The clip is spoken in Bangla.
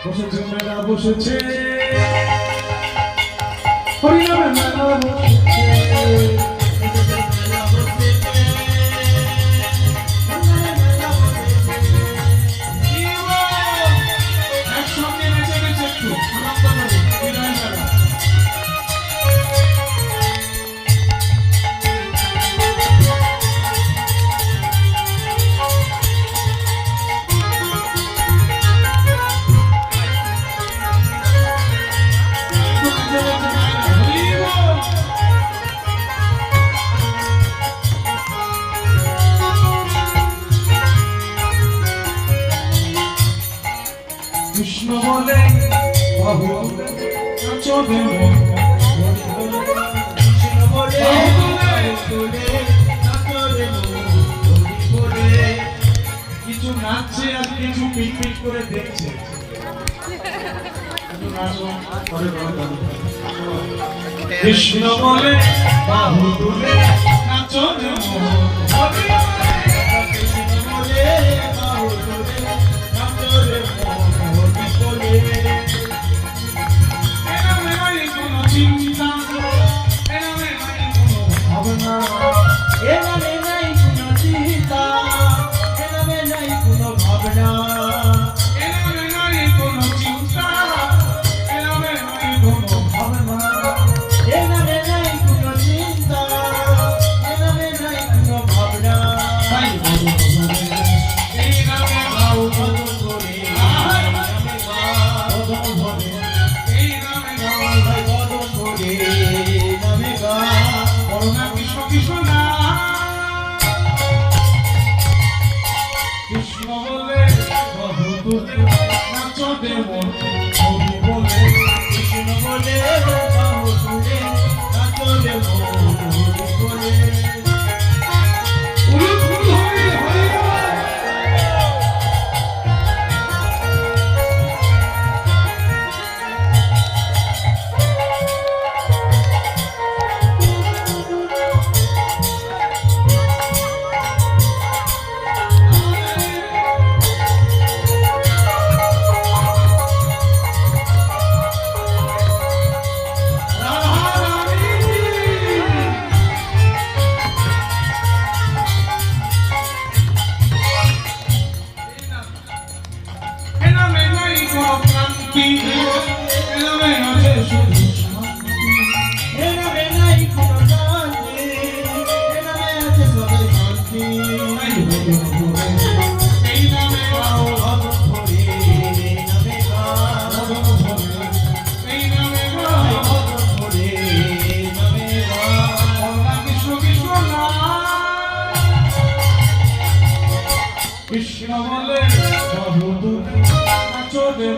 বসেছে মেলা বসেছে হরিনামে মেলা বসেছে একসঙ্গে নেচে নেচে একটু আনন্দ করে বিদায় মেলা কৃষ্ণ বলে বাহু নাচবে কৃষ্ণ বলে কিছু নাচছে আর কিছু পিট করে দেখছে কৃষ্ণ বলে বাহু তুলে নাচবে কৃষ্ণ বলে বাহু তুলে নাচবে চিন্তা ভাবনা এনামে নাই কোনো চিন্তা এনামে নাই কোনো ভাবনা এনামে নাই কোনো চিন্তা এনামে নাই কোনো ভাবনা এনামে নাই কোনো চিন্তা এনামে নাই কোনো ভাবনা তাই এই নামে গাও ভজন করে নামে গাও ভজন করে এই নামে গাও ভাই ভজন করে নামে গাও করুণা কৃষ্ণ কৃষ্ণ না কৃষ্ণ বলে বাহু তুলে নাচবে মন হরি বলে কৃষ্ণ বলে বাহু তুলে নাচবে মন হরি বলে কৃষ্ণ বলে বাহু তুলে নাচবে